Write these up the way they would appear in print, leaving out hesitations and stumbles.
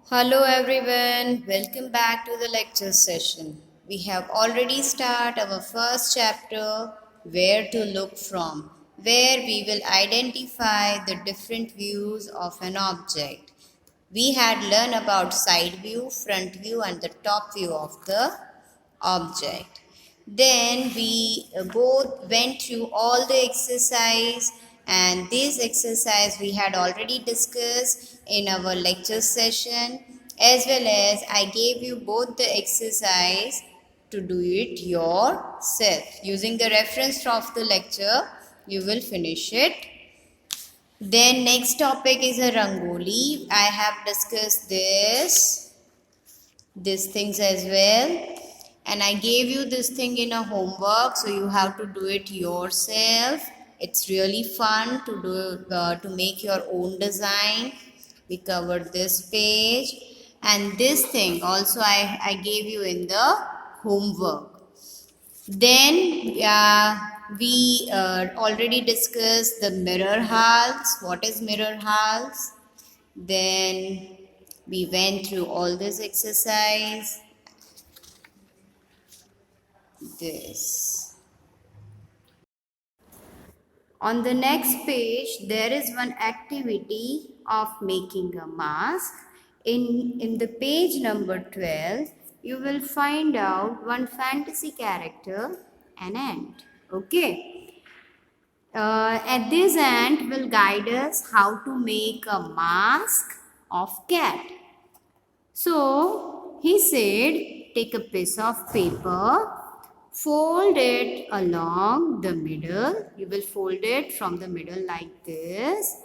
Hello everyone, welcome back to the lecture session. We have already started our first chapter, Where to Look From, where we will identify the different views of an object. We had learned about side view, front view and the top view of the object. Then we both went through all the exercise, and this exercise we had already discussed in our lecture session, as well as I gave you both the exercise to do it yourself. Using the reference of the lecture, you will finish it. Then next topic is a rangoli. I have discussed these things as well, and I gave you this thing in a homework, so you have to do it yourself. It's really fun to do to make your own design. We covered this page, and this thing also I gave you in the homework. Then we already discussed the mirror halves. What is mirror halves? Then we went through all this exercise. This. On the next page, there is one activity of making a mask. In the page number 12, you will find out one fantasy character, an ant. Okay. At this ant will guide us how to make a mask of cat. So he said, take a piece of paper, fold it along the middle. You will fold it from the middle like this.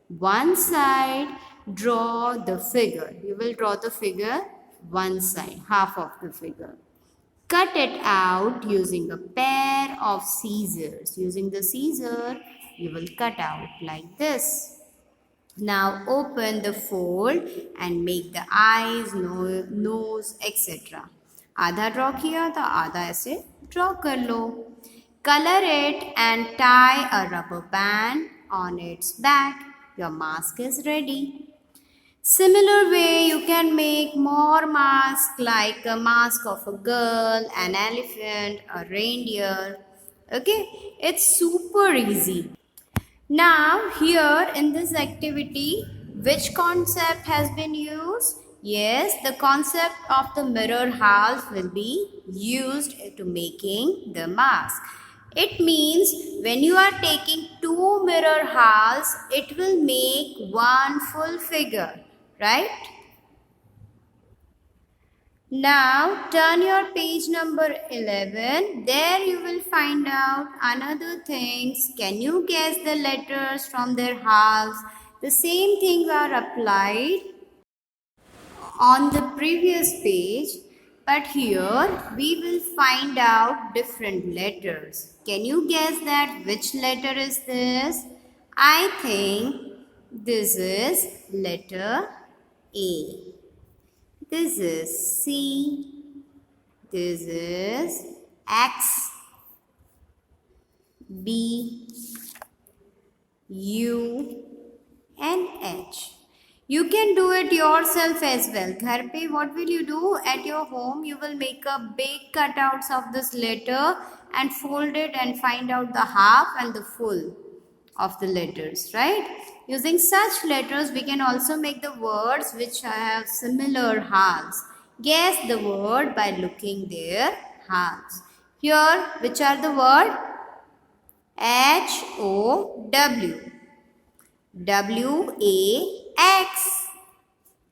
One side, draw the figure. You will draw the figure one side, half of the figure. Cut it out using a pair of scissors. Using the scissor, you will cut out like this. Now open the fold and make the eyes, nose, etc. आधा draw किया तो आधा ऐसे draw कर लो. Color it and tie a rubber band on its back. Your mask is ready. Similar way, you can make more masks like a mask of a girl, an elephant, a reindeer. Okay, it's super easy. Now here in this activity, which concept has been used? Yes, the concept of the mirror halves will be used to making the mask. It means when you are taking two mirror halves, it will make one full figure, right? Now turn your page number 11. There you will find out another things. Can you guess the letters from their halves? The same things are applied on the previous page, but here we will find out different letters. Can you guess that which letter is this? I think this is letter A. This is C. This is X, B, U and H. You can do it yourself as well. Ghar pe, what will you do? At your home, you will make a big cutouts of this letter and fold it and find out the half and the full of the letters, right? Using such letters, we can also make the words which have similar halves. Guess the word by looking their halves. Here, which are the word? H-O-W, W-A-X,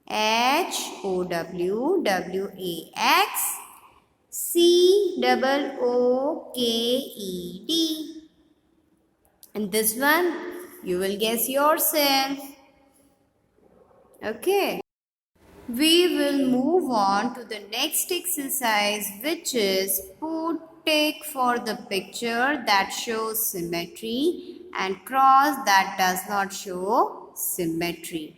H-O-W, W-A-X, C-O-O-K-E-D. And this one, you will guess yourself. Okay. We will move on to the next exercise, which is put tick for the picture that shows symmetry and cross that does not show symmetry.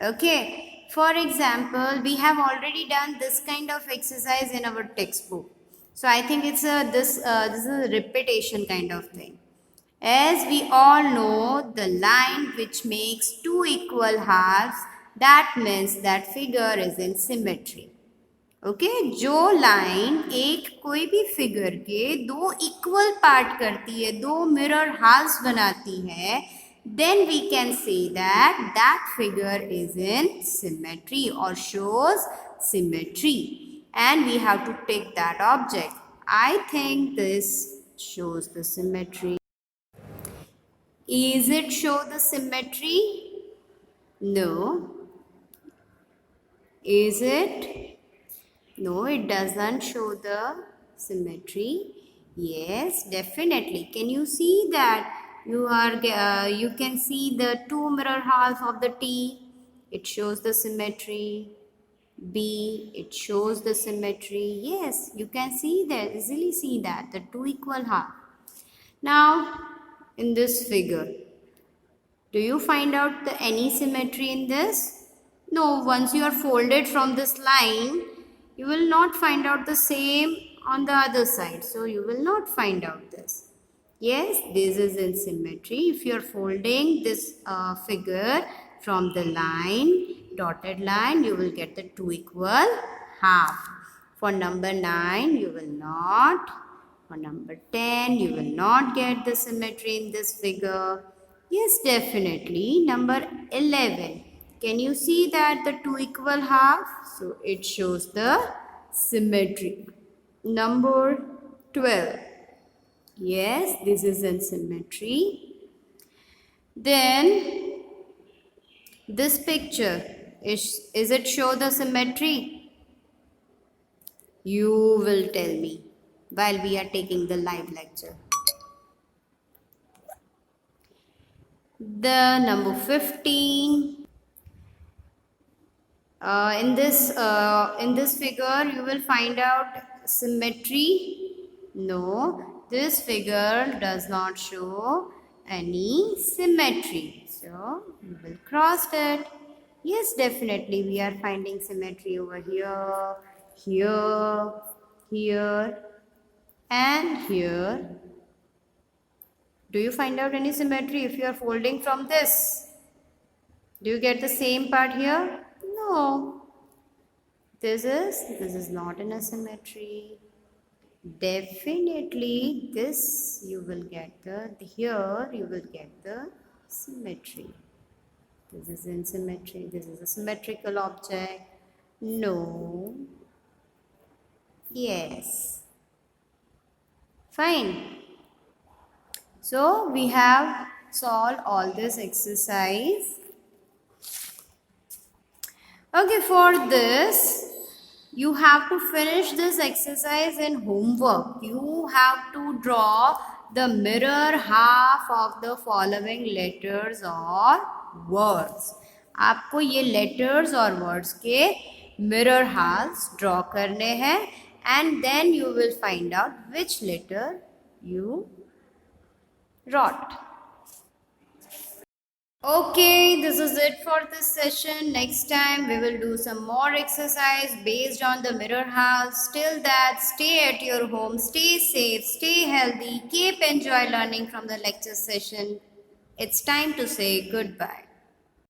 Okay. For example, we have already done this kind of exercise in our textbook. So I think it's this is a repetition kind of thing. As we all know, the line which makes two equal halves that means that figure is in symmetry. Okay जो line एक कोई भी figure के दो equal part करती है, दो mirror हाल्स बनाती है, then we can say that that figure is in symmetry or shows symmetry, and we have to take that object. I think this shows the symmetry. Is it show the symmetry? No. Is it? No, it doesn't show the symmetry. Yes, definitely. Can you see that you can see the two mirror halves of the T? It shows the symmetry. B, it shows the symmetry. Yes, you can see that, easily see that, the two equal half. Now, in this figure, do you find out any symmetry in this? No, once you are folded from this line, you will not find out the same on the other side. So, you will not find out this. Yes, this is in symmetry. If you are folding this figure from the line, dotted line, you will get the two equal half. For number 9, you will not. For number 10, you will not get the symmetry in this figure. Yes, definitely. Number 11. Can you see that the two equal half? So, it shows the symmetry. Number 12. Yes, this is in symmetry. Then, this picture, is it show the symmetry? You will tell me while we are taking the live lecture. The number 15. In this figure, you will find out symmetry. No, this figure does not show any symmetry. So, we will cross it. Yes, definitely we are finding symmetry over here, here, here, and here. Do you find out any symmetry if you are folding from this? Do you get the same part here? No. This is not in a symmetry. Definitely this you will get here you will get the symmetry. This is in symmetry. This is a symmetrical object. No. Yes. Fine. So we have solved all this exercise. Okay, for this, you have to finish this exercise in homework. You have to draw the mirror half of the following letters or words. आपको ये letters और words के mirror halves draw करने हैं, and then you will find out which letter you wrote. Okay, this is it for this session. Next time we will do some more exercise based on the mirror halves. Till that, stay at your home, stay safe, stay healthy, keep enjoy learning from the lecture session. It's time to say goodbye.